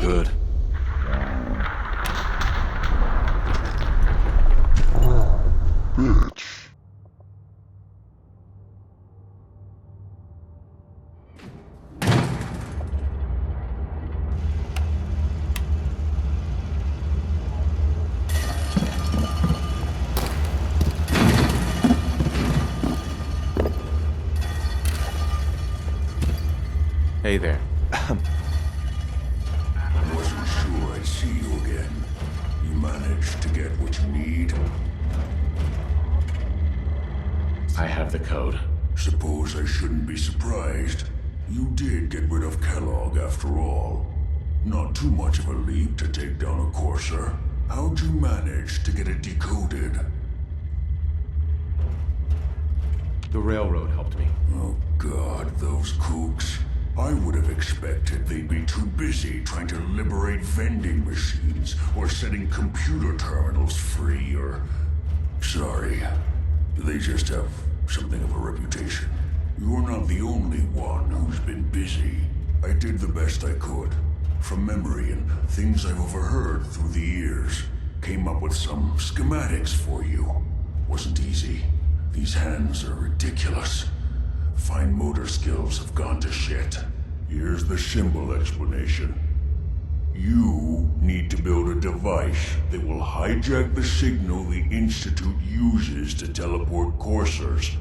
good. Hey there. I wasn't sure I'd see you again. You managed to get what you need? I have the code. Suppose I shouldn't be surprised. You did get rid of Kellogg after all. Not too much of a leap to take down a courser. How'd you manage to get it decoded? The railroad helped me. Oh God, those kooks. I would have expected they'd be too busy trying to liberate vending machines or setting computer terminals free or... Sorry. They just have something of a reputation. You're not the only one who's been busy. I did the best I could. From memory and things I've overheard through the years. Came up with some schematics for you. Wasn't easy. These hands are ridiculous. Fine motor skills have gone to shit. Here's the symbol explanation. You need to build a device that will hijack the signal the Institute uses to teleport coursers,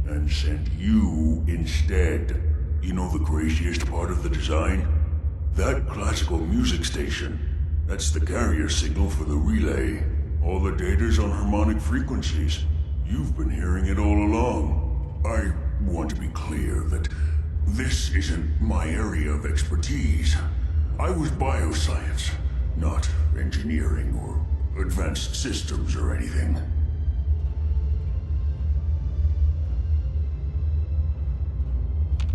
and send you instead. You know the craziest part of the design? That classical music station. That's the carrier signal for the relay. All the data's on harmonic frequencies. You've been hearing it all along. I want to be clear that this isn't my area of expertise. I was bioscience, not engineering or advanced systems or anything.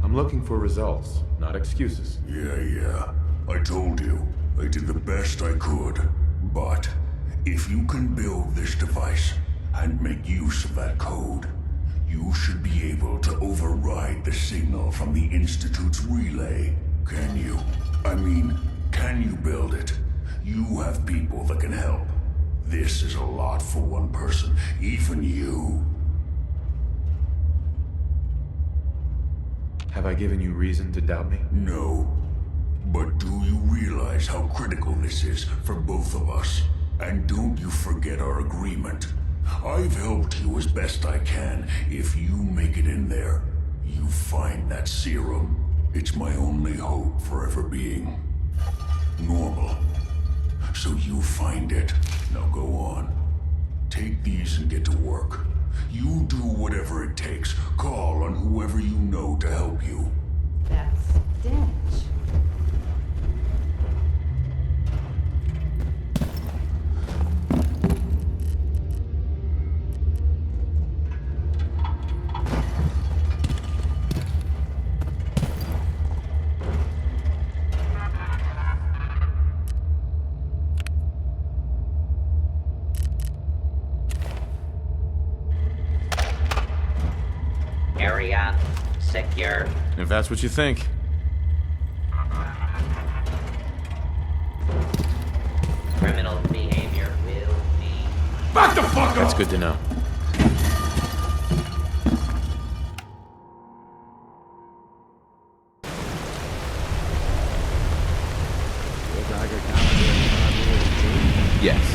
I'm looking for results, not excuses. Yeah. I told you. I did the best I could. But if you can build this device and make use of that code, you should be able to override the signal from the Institute's relay. Can you? I mean, can you build it? You have people that can help. This is a lot for one person, even you. Have I given you reason to doubt me? No. But do you realize how critical this is for both of us? And don't you forget our agreement. I've helped you as best I can. If you make it in there, you find that serum. It's my only hope for ever being normal. So you find it. Now go on. Take these and get to work. You do whatever it takes. Call on whoever you know to help you. That's stench. Area secure. If that's what you think. Criminal behavior will be... Back the fuck up! That's good to know. Yes.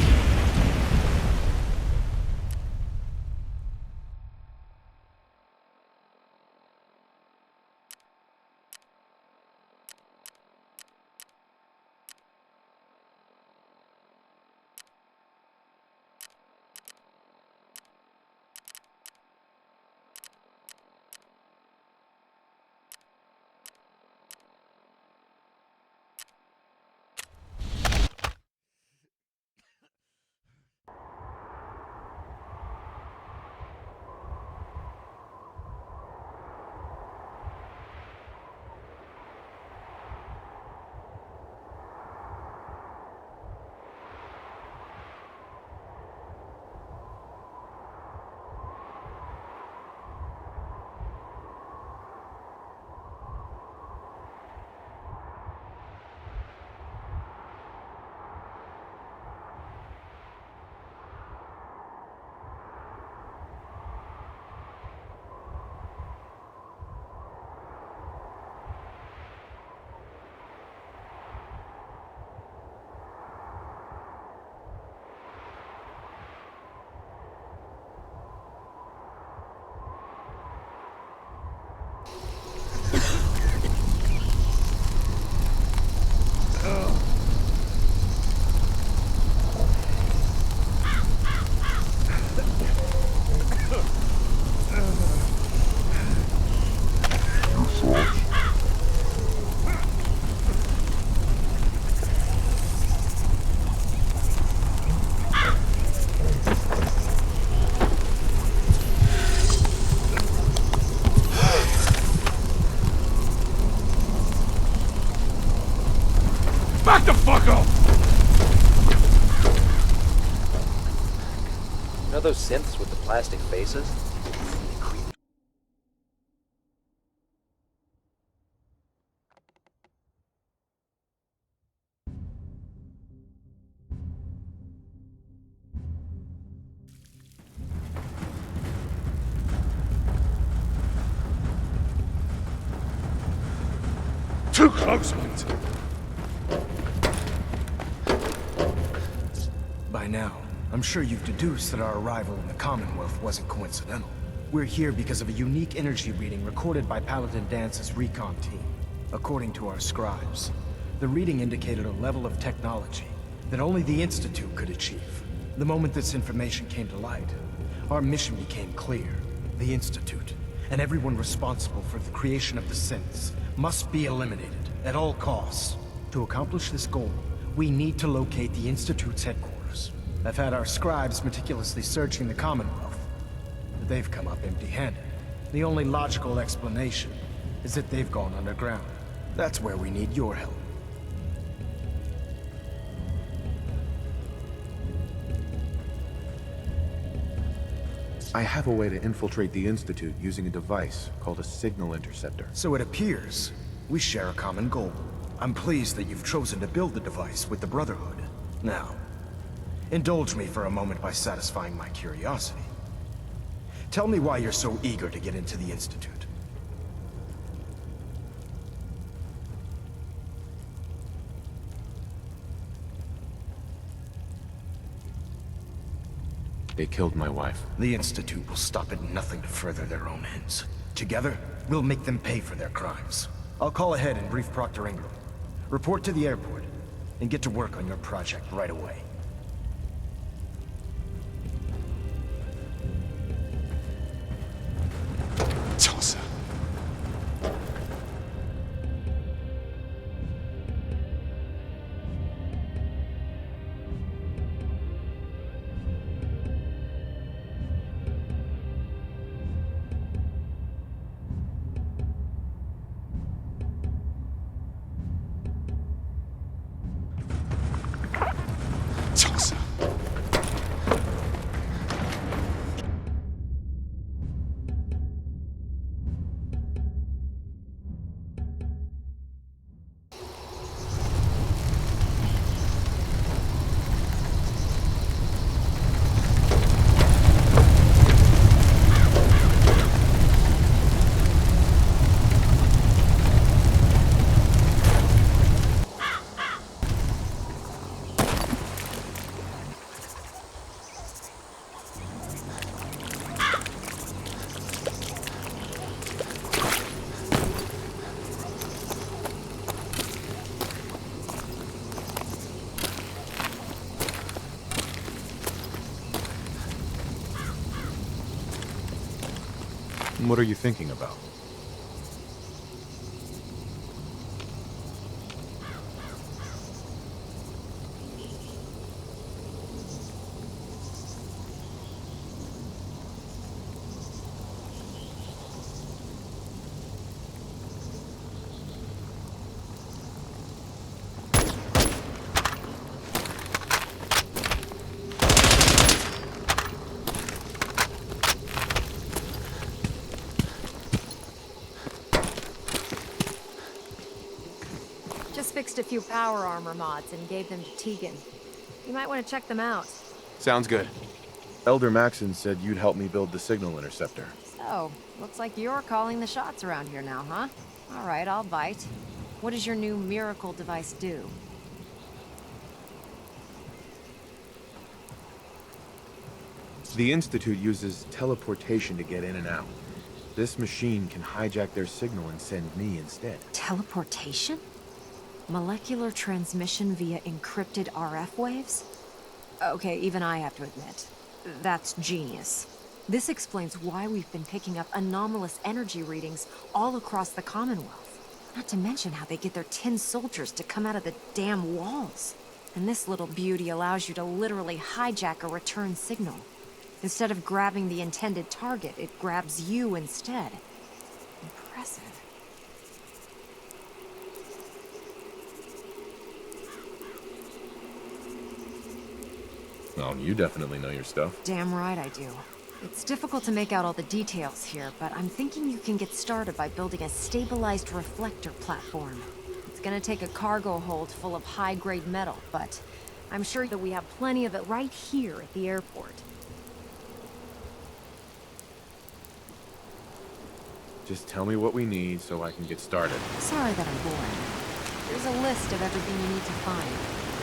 those synths with the plastic faces? Really creepy. Too close, mate. By now, I'm sure you've deduced that our arrival in the Commonwealth wasn't coincidental. We're here because of a unique energy reading recorded by Paladin Dance's recon team. According to our scribes, the reading indicated a level of technology that only the Institute could achieve. The moment this information came to light, our mission became clear. The Institute, and everyone responsible for the creation of the synths, must be eliminated at all costs. To accomplish this goal, we need to locate the Institute's headquarters. I've had our scribes meticulously searching the Commonwealth, but they've come up empty-handed. The only logical explanation is that they've gone underground. That's where we need your help. I have a way to infiltrate the Institute using a device called a signal interceptor. So it appears we share a common goal. I'm pleased that you've chosen to build the device with the Brotherhood. Now, indulge me for a moment by satisfying my curiosity. Tell me why you're so eager to get into the Institute. They killed my wife. The Institute will stop at nothing to further their own ends. Together, we'll make them pay for their crimes. I'll call ahead and brief Proctor Ingram. Report to the airport, and get to work on your project right away. Tosser. Tosser. What are you thinking about? Just fixed a few power armor mods and gave them to Tegan. You might want to check them out. Sounds good. Elder Maxon said you'd help me build the signal interceptor. So, looks like you're calling the shots around here now, huh? All right, I'll bite. What does your new miracle device do? The Institute uses teleportation to get in and out. This machine can hijack their signal and send me instead. Teleportation? Molecular transmission via encrypted RF waves? Okay, even I have to admit, that's genius. This explains why we've been picking up anomalous energy readings all across the Commonwealth. Not to mention how they get their tin soldiers to come out of the damn walls. And this little beauty allows you to literally hijack a return signal. Instead of grabbing the intended target, it grabs you instead. Impressive. Oh, you definitely know your stuff. Damn right I do. It's difficult to make out all the details here, but I'm thinking you can get started by building a stabilized reflector platform. It's gonna take a cargo hold full of high-grade metal, but I'm sure that we have plenty of it right here at the airport. Just tell me what we need so I can get started. Sorry that I'm boring. Here's a list of everything you need to find.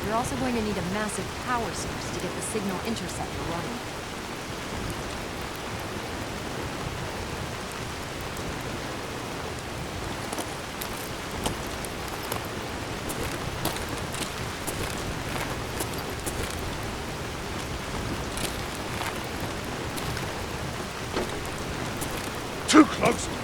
You're also going to need a massive power source to get the signal interceptor running. Too close, mate.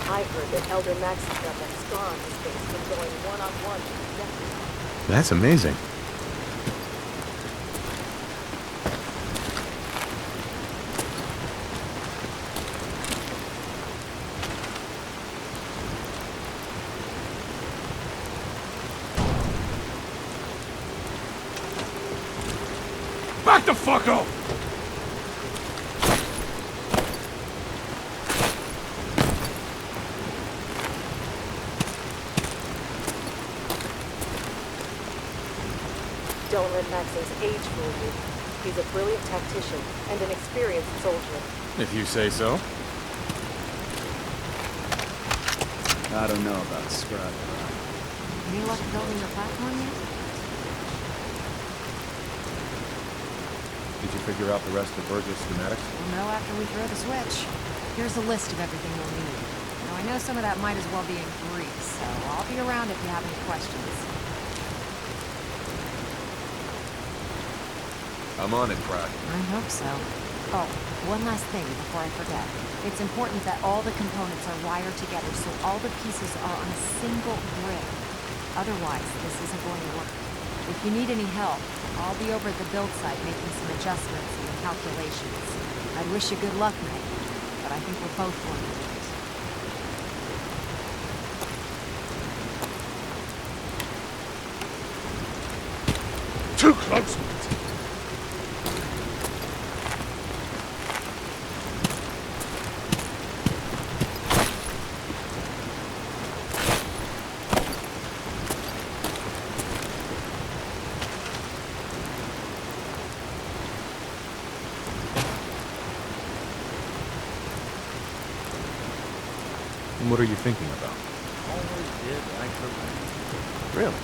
I heard that Elder Max has got that scar on his face from going one-on-one with the Death. That's amazing. Back the fuck up! Don't let Max's age fool you. He's a brilliant tactician and an experienced soldier. If you say so. I don't know about Scrub. Any luck building the platform yet? Did you figure out the rest of Virgil's schematics? We'll know after we throw the switch. Here's a list of everything we'll need. Now, I know some of that might as well be in Greek, so I'll be around if you have any questions. I'm on it, Pratt. I hope so. Oh, one last thing before I forget. It's important that all the components are wired together so all the pieces are on a single grid. Otherwise, this isn't going to work. If you need any help, I'll be over at the build site making some adjustments and calculations. I'd wish you good luck, Meg, but I think we're both going to need it. Too close, mate. And what are you thinking about? Always did like the rain. Really?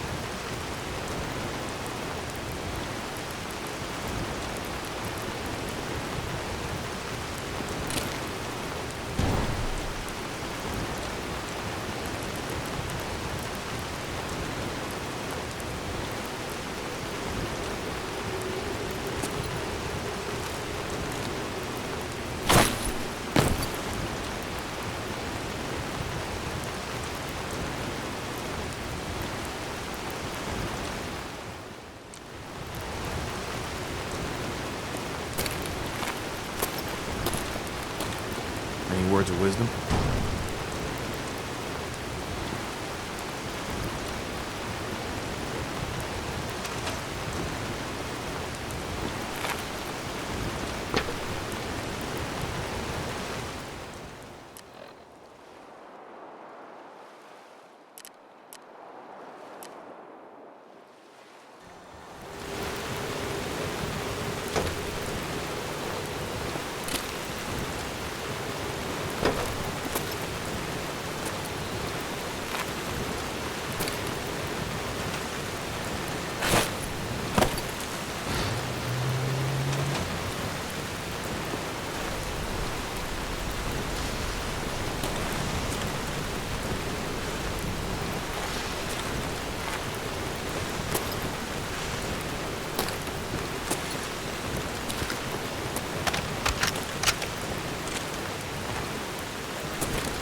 Any words of wisdom?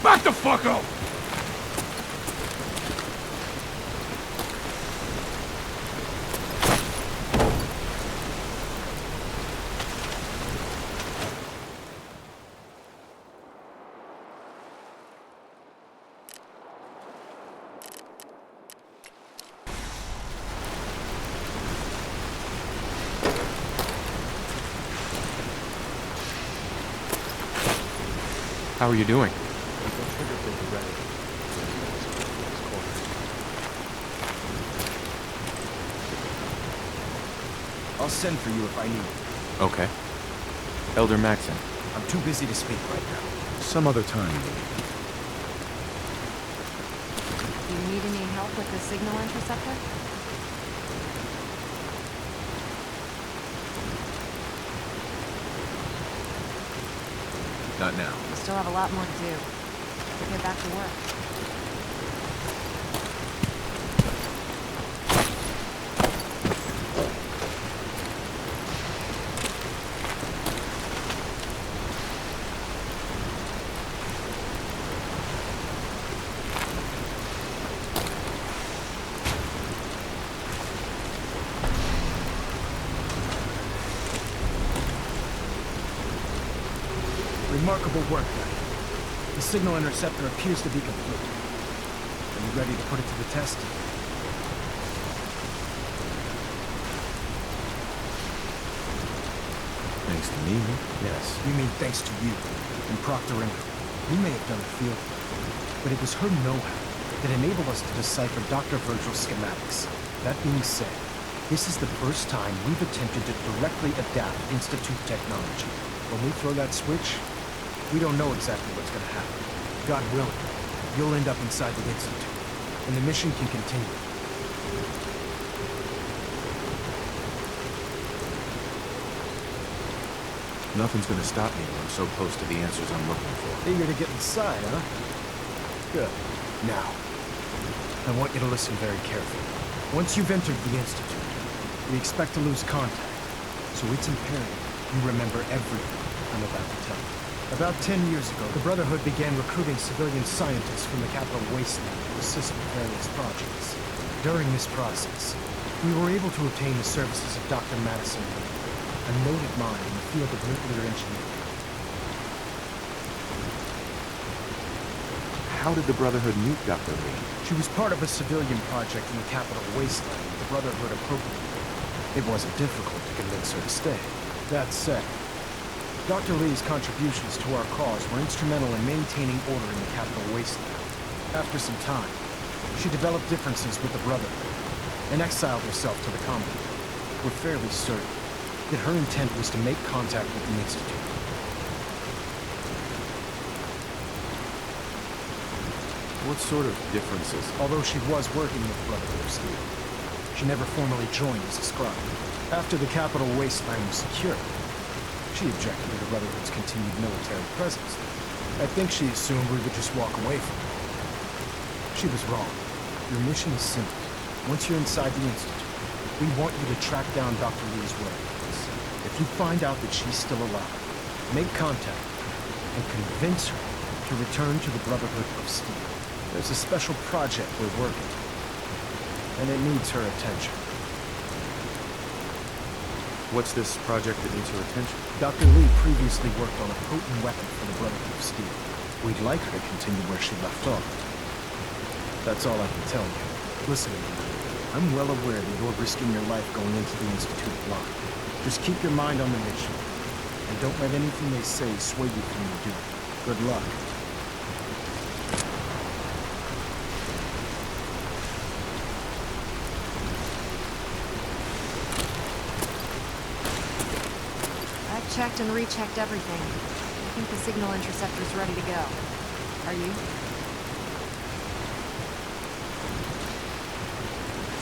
Back the fuck up! How are you doing? We've got trigger finger ready. Next corner. I'll send for you if I need you. Okay. Elder Maxon. I'm too busy to speak right now. Some other time, maybe. Do you need any help with the signal interceptor? Not now. We still have a lot more to do. Better get back to work. Remarkable work, Daddy. The signal interceptor appears to be complete. Are you ready to put it to the test? Thanks to me? Yes. You mean thanks to you and Proctor and we may have done the field work, but it was her know-how that enabled us to decipher Dr. Virgil's schematics. That being said, this is the first time we've attempted to directly adapt Institute technology. When we throw that switch, we don't know exactly what's gonna happen. God willing, you'll end up inside the Institute, and the mission can continue. Nothing's gonna stop me when I'm so close to the answers I'm looking for. Eager to get inside, huh? Good. Now, I want you to listen very carefully. Once you've entered the Institute, we expect to lose contact, so it's imperative you remember everything I'm about to tell you. About 10 years ago, the Brotherhood began recruiting civilian scientists from the capital wasteland to assist with various projects. During this process, we were able to obtain the services of Dr. Madison Lee, a noted mind in the field of nuclear engineering. How did the Brotherhood meet Dr. Lee? She was part of a civilian project in the capital wasteland that the Brotherhood appropriated. It wasn't difficult to convince her to stay. That said, Dr. Lee's contributions to our cause were instrumental in maintaining order in the capital wasteland. After some time, she developed differences with the Brotherhood and exiled herself to the Commonwealth. We're fairly certain that her intent was to make contact with the Institute. What sort of differences? Although she was working with the Brotherhood of Steel, she never formally joined as a scribe. After the capital wasteland was secure, she objected to the Brotherhood's continued military presence. I think she assumed we would just walk away from her. She was wrong. Your mission is simple. Once you're inside the Institute, we want you to track down Dr. Lee's whereabouts. If you find out that she's still alive, make contact with her and convince her to return to the Brotherhood of Steel. There's a special project we're working on, and it needs her attention. What's this project that needs her attention? Dr. Lee previously worked on a potent weapon for the Brotherhood of Steel. We'd like her to continue where she left off. That's all I can tell you. Listen to me. I'm well aware that you're risking your life going into the Institute blind. Just keep your mind on the mission, and don't let anything they say sway you from your duty. Good luck. Checked and rechecked everything. I think the signal interceptor's ready to go. Are you?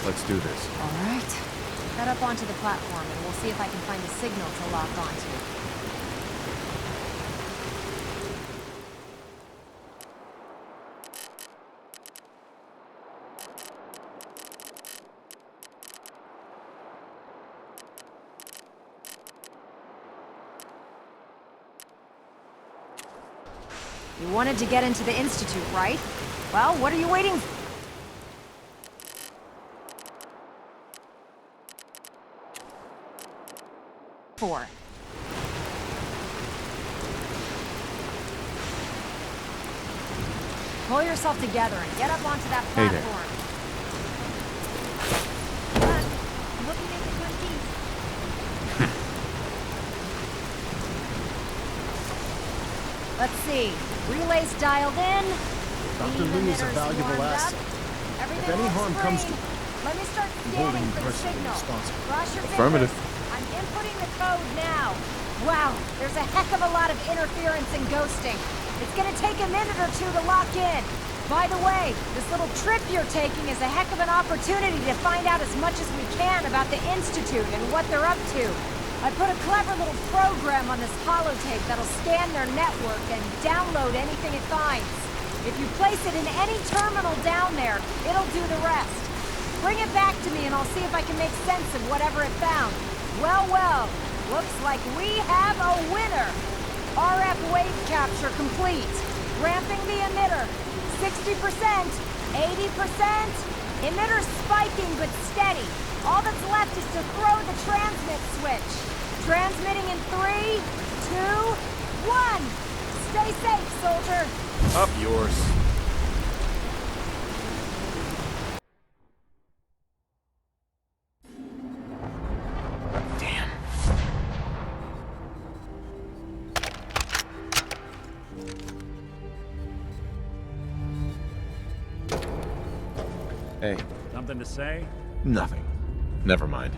Let's do this. All right. Head up onto the platform and we'll see if I can find a signal to lock onto. You wanted to get into the Institute, right? Well, what are you waiting for? Pull yourself together and get up onto that Hey there. platform. Look at the Twin Peaks. Let's see. Relays dialed in. Dr. Beam Lee is a emitters valuable warmed up. asset. Everything If any looks harm comes green. to Let me start I'm scanning holding you for the personally signal. responsible. Cross your Affirmative. fingers. I'm inputting the code now. Wow, there's a heck of a lot of interference and ghosting. It's gonna take a minute or two to lock in. By the way, this little trip you're taking is a heck of an opportunity to find out as much as we can about the Institute and what they're up to. I put a clever little program on this holotape that'll scan their network and download anything it finds. If you place it in any terminal down there, it'll do the rest. Bring it back to me and I'll see if I can make sense of whatever it found. Well, well, looks like we have a winner. RF wave capture complete. Ramping the emitter. 60%, 80%. Emitter spiking but steady. All that's left is to throw the transmit switch. Transmitting in 3, 2, 1. Stay safe, soldier. Up yours. Damn. Hey, Something to say? nothing. Never mind.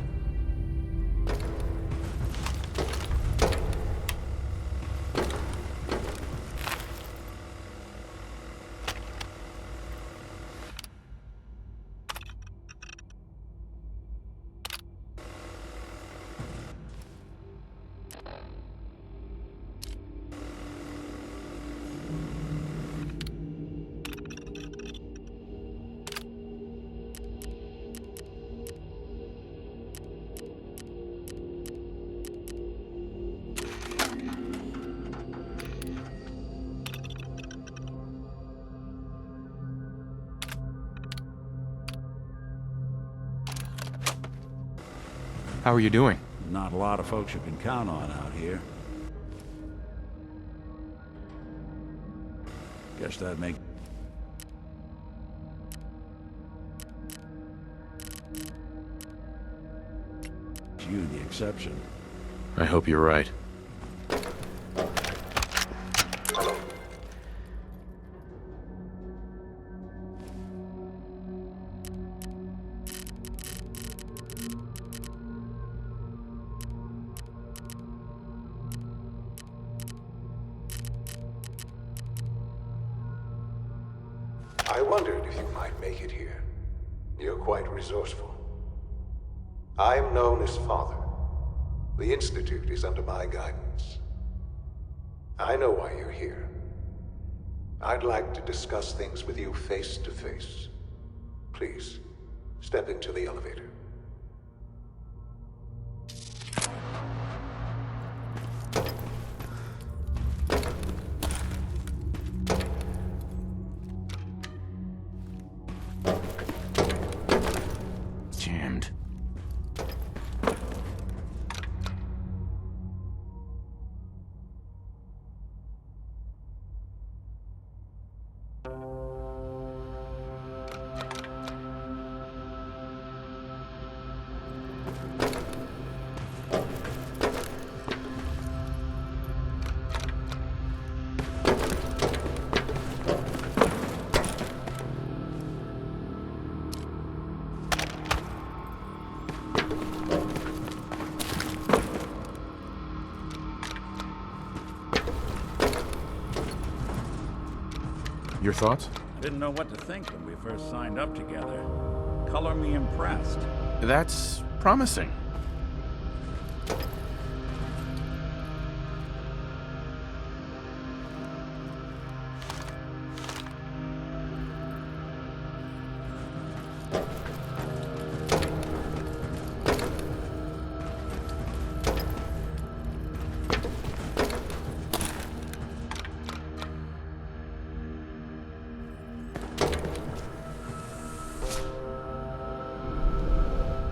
How are you doing? Not a lot of folks you can count on out here. Guess that makes you the exception. I hope you're right. I wondered if you might make it here. You're quite resourceful. I am known as Father. The Institute is under my guidance. I know why you're here. I'd like to discuss things with you face to face. Please, step into the elevator. Jammed. Your thoughts? I didn't know what to think when we first signed up together. Color me impressed. That's promising.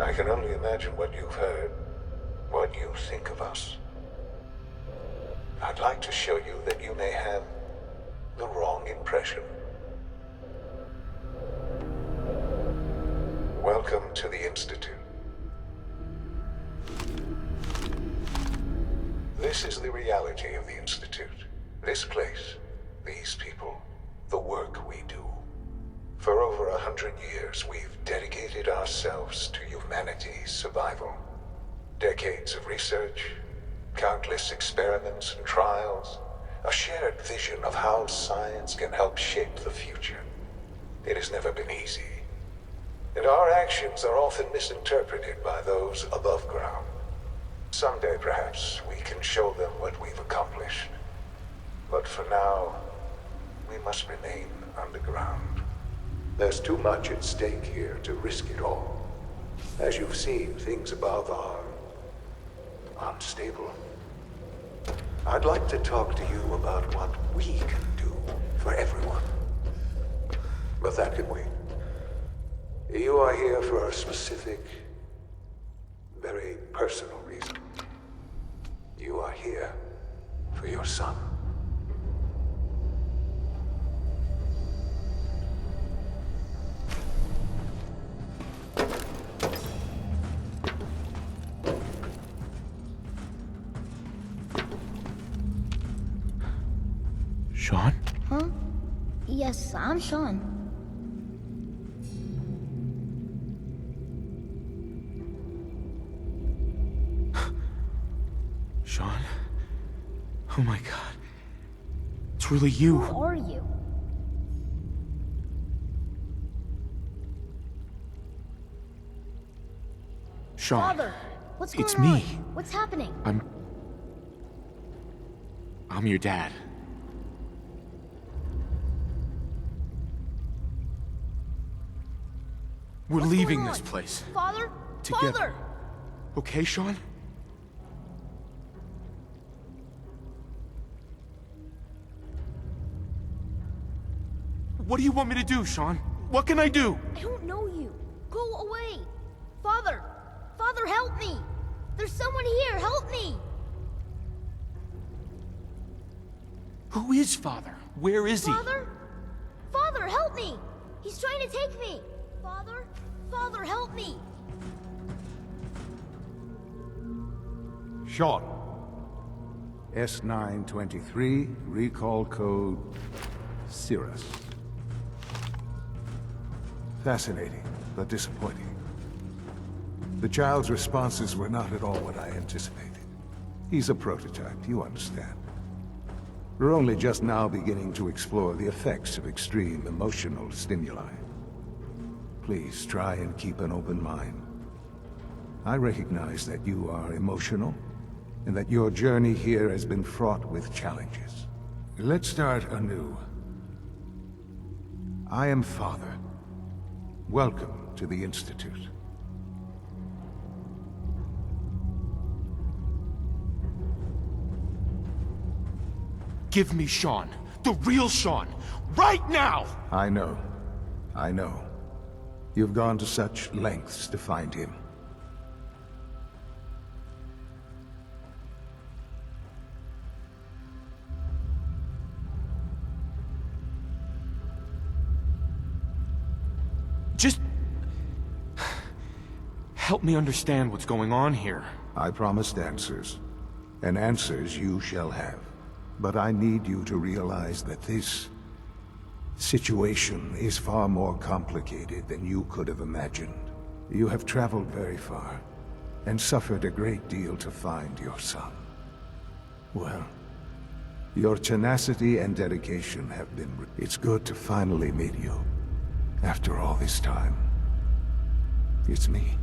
I can only imagine what you've heard, what you think of us. I'd like to show you that you may have the wrong impression. Welcome to the Institute. This is the reality of the Institute. This place place, these people, the work we do. For over 100 years, we've dedicated ourselves to humanity's survival. Decades of research, countless experiments and trials, a shared vision of how science can help shape the future. It has never been easy, and our actions are often misinterpreted by those above ground. Someday, perhaps, we can show them what we've accomplished. But for now, we must remain underground. There's too much at stake here to risk it all. As you've seen, things above are unstable. I'd like to talk to you about what we can do for everyone. But that can wait. You are here for a specific, very personal reason. You are here for your son. Sean? Huh? Yes, I'm Sean. Sean? Oh my god. It's really you. Who are you? Sean. Father, what's going It's on? me. What's happening? I'm your dad. We're What's leaving going this on? place. Father? Together. Father! Okay, Sean? What do you want me to do, Sean? What can I do? I don't know you. Go away. Father! Father, help me! There's someone here, help me! Who is Father? Where is he? Father? Father, help me! He's trying to take me! Father? Father, help me! Sean. S923, recall code Cirrus. Fascinating, but disappointing. The child's responses were not at all what I anticipated. He's a prototype, you understand. We're only just now beginning to explore the effects of extreme emotional stimuli. Please try and keep an open mind. I recognize that you are emotional, and that your journey here has been fraught with challenges. Let's start anew. I am Father. Welcome to the Institute. Give me Sean. The real Sean. Right now! I know. I know. You've gone to such lengths to find him. Just... help me understand what's going on here. I promised answers, and answers you shall have. But I need you to realize that this situation is far more complicated than you could have imagined. You have traveled very far, and suffered a great deal to find your son. Well, your tenacity and dedication have been... It's good to finally meet you. After all this time. It's me.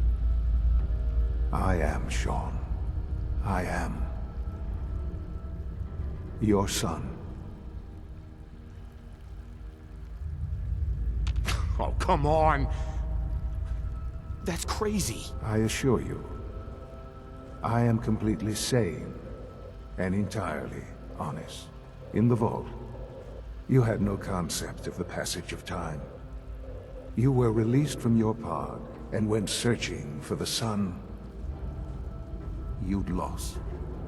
I am Sean. I am your son. Oh, come on! That's crazy. I assure you, I am completely sane and entirely honest. In the vault, you had no concept of the passage of time. You were released from your pod and went searching for the son you'd lost.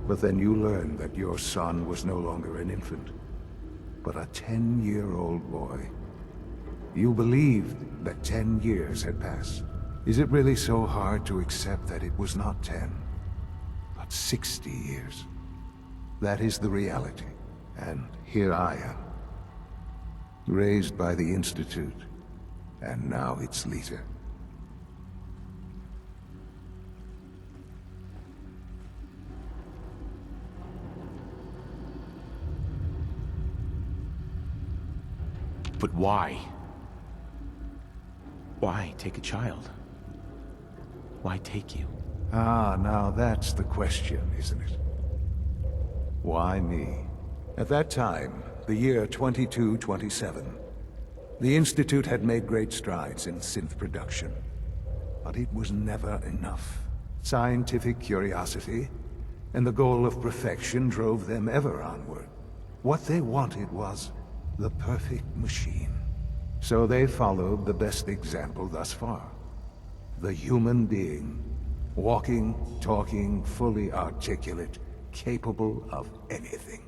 But then you learned that your son was no longer an infant, but a 10-year-old boy. You believed that 10 years had passed. Is it really so hard to accept that it was not 10, but 60 years? That is the reality, And here I am, raised by the Institute, and now its leader. But why? Why take a child? Why take you? Ah, now that's the question, isn't it? Why me? At that time, the year 2227, the Institute had made great strides in synth production. But it was never enough. Scientific curiosity and the goal of perfection drove them ever onward. What they wanted was the perfect machine. So they followed the best example thus far. The human being. Walking, talking, fully articulate, capable of anything.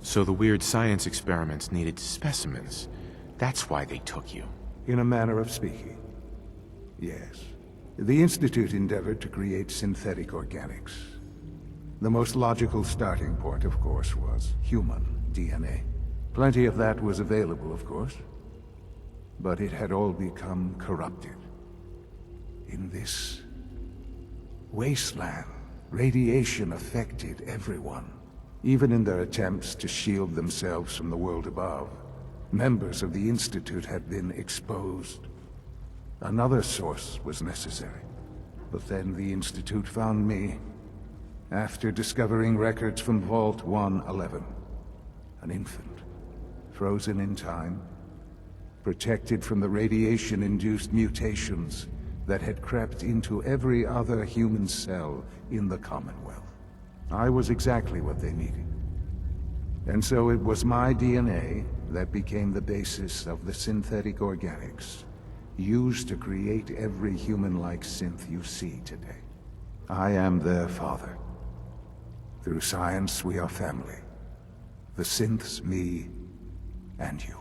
So the weird science experiments needed specimens. That's why they took you. In a manner of speaking. Yes. The Institute endeavored to create synthetic organics. The most logical starting point, of course, was human DNA. Plenty of that was available, of course. But it had all become corrupted. In this wasteland, radiation affected everyone. Even in their attempts to shield themselves from the world above, members of the Institute had been exposed. Another source was necessary. But then the Institute found me, after discovering records from Vault 111. An infant, frozen in time, protected from the radiation-induced mutations that had crept into every other human cell in the Commonwealth. I was exactly what they needed. And so it was my DNA that became the basis of the synthetic organics, used to create every human-like synth you see today. I am their father. Through science, we are family. The synths, me, and you.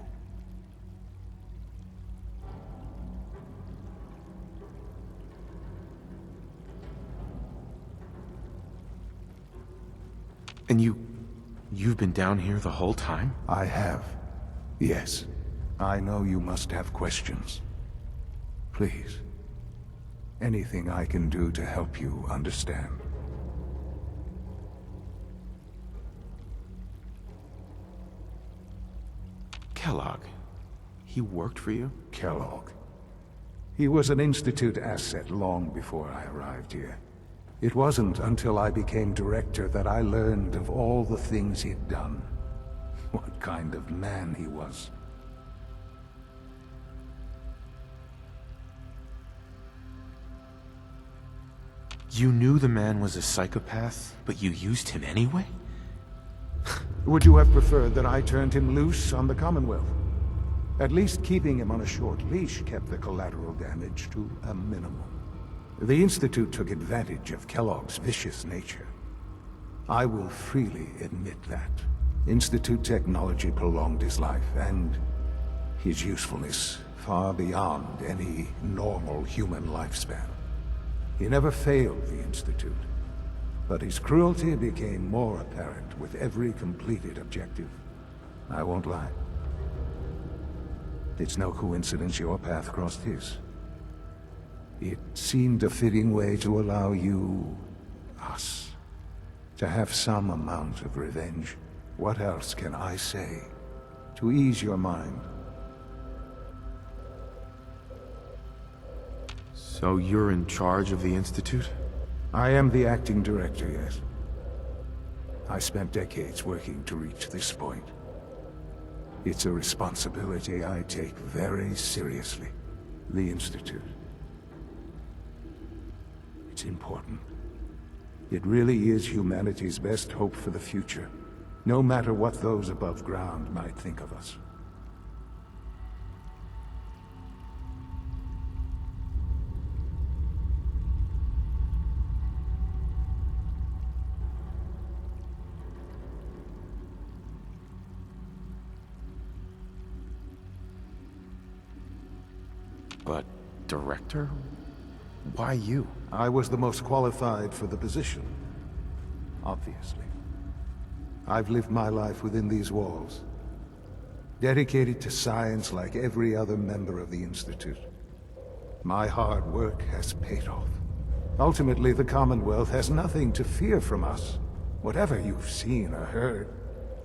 And you've been down here the whole time? I have. Yes. I know you must have questions. Please. Anything I can do to help you understand. Kellogg. He worked for you? Kellogg. He was an Institute asset long before I arrived here. It wasn't until I became director that I learned of all the things he'd done. What kind of man he was. You knew the man was a psychopath, but you used him anyway? Would you have preferred that I turned him loose on the Commonwealth? At least keeping him on a short leash kept the collateral damage to a minimum. The Institute took advantage of Kellogg's vicious nature. I will freely admit that. Institute technology prolonged his life, and his usefulness far beyond any normal human lifespan. He never failed the Institute, but his cruelty became more apparent with every completed objective. I won't lie. It's no coincidence your path crossed his. It seemed a fitting way to allow you, us, to have some amount of revenge. What else can I say to ease your mind? So you're in charge of the Institute? I am the acting director, yes. I spent decades working to reach this point. It's a responsibility I take very seriously. The Institute. It's important. It really is humanity's best hope for the future, no matter what those above ground might think of us. But director? Why you? I was the most qualified for the position, obviously. I've lived my life within these walls, dedicated to science like every other member of the Institute. My hard work has paid off. Ultimately, the Commonwealth has nothing to fear from us. Whatever you've seen or heard,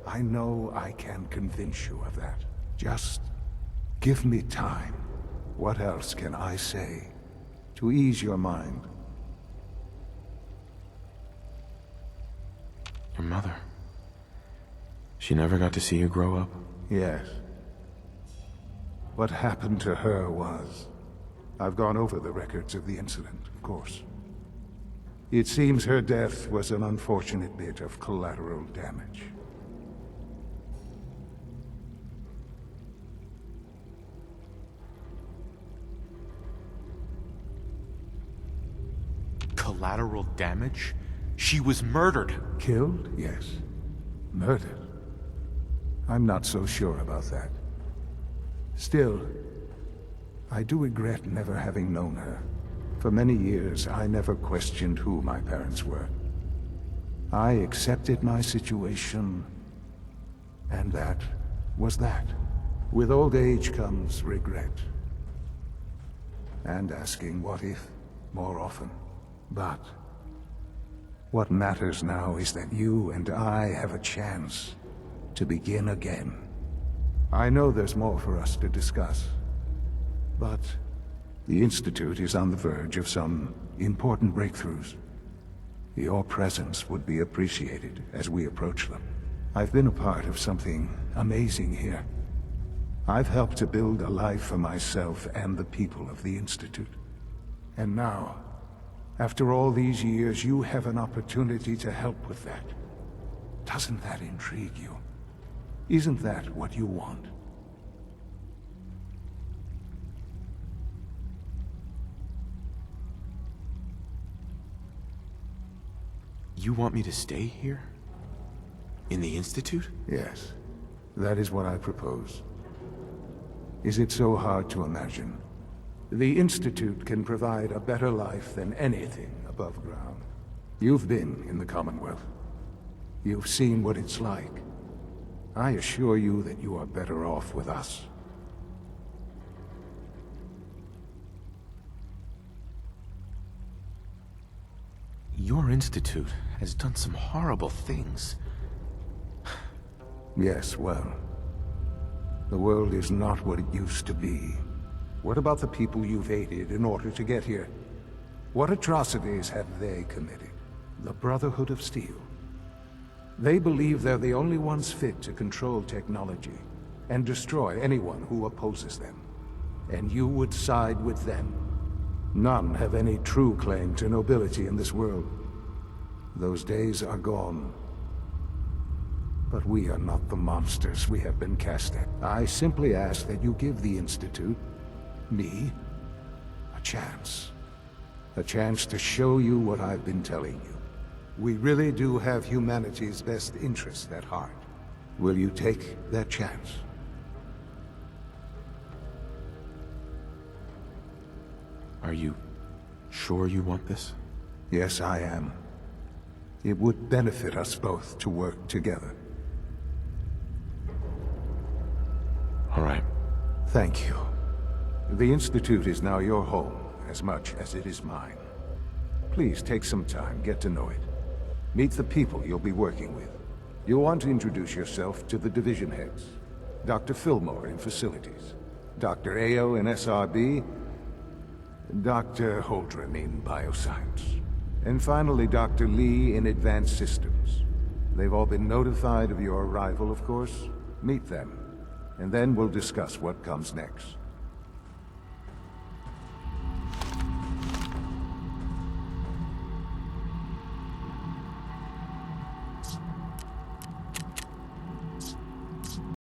I know I can convince you of that. Just give me time. What else can I say to ease your mind? Your mother. She never got to see you grow up? Yes. What happened to her was... I've gone over the records of the incident, of course. It seems her death was an unfortunate bit of collateral damage. Collateral damage? She was murdered. Killed? Yes. Murdered? I'm not so sure about that. Still, I do regret never having known her. For many years, I never questioned who my parents were. I accepted my situation, and that was that. With old age comes regret. And asking what if more often. But what matters now is that you and I have a chance to begin again. I know there's more for us to discuss, but the Institute is on the verge of some important breakthroughs. Your presence would be appreciated as we approach them. I've been a part of something amazing here. I've helped to build a life for myself and the people of the Institute. And now, after all these years, you have an opportunity to help with that. Doesn't that intrigue you? Isn't that what you want? You want me to stay here? In the Institute? Yes, that is what I propose. Is it so hard to imagine? The Institute can provide a better life than anything above ground. You've been in the Commonwealth. You've seen what it's like. I assure you that you are better off with us. Your Institute has done some horrible things. Yes, well, the world is not what it used to be. What about the people you've aided in order to get here? What atrocities have they committed? The Brotherhood of Steel. They believe they're the only ones fit to control technology and destroy anyone who opposes them. And you would side with them. None have any true claim to nobility in this world. Those days are gone. But we are not the monsters we have been cast at. I simply ask that you give the Institute, me, a chance. A chance to show you what I've been telling you. We really do have humanity's best interest at heart. Will you take that chance? Are you sure you want this? Yes, I am. It would benefit us both to work together. All right. Thank you. The Institute is now your home, as much as it is mine. Please take some time, get to know it. Meet the people you'll be working with. You'll want to introduce yourself to the division heads. Dr. Fillmore in Facilities, Dr. Ayo in SRB, Dr. Holdren in Bioscience, and finally Dr. Lee in Advanced Systems. They've all been notified of your arrival, of course. Meet them, and then we'll discuss what comes next.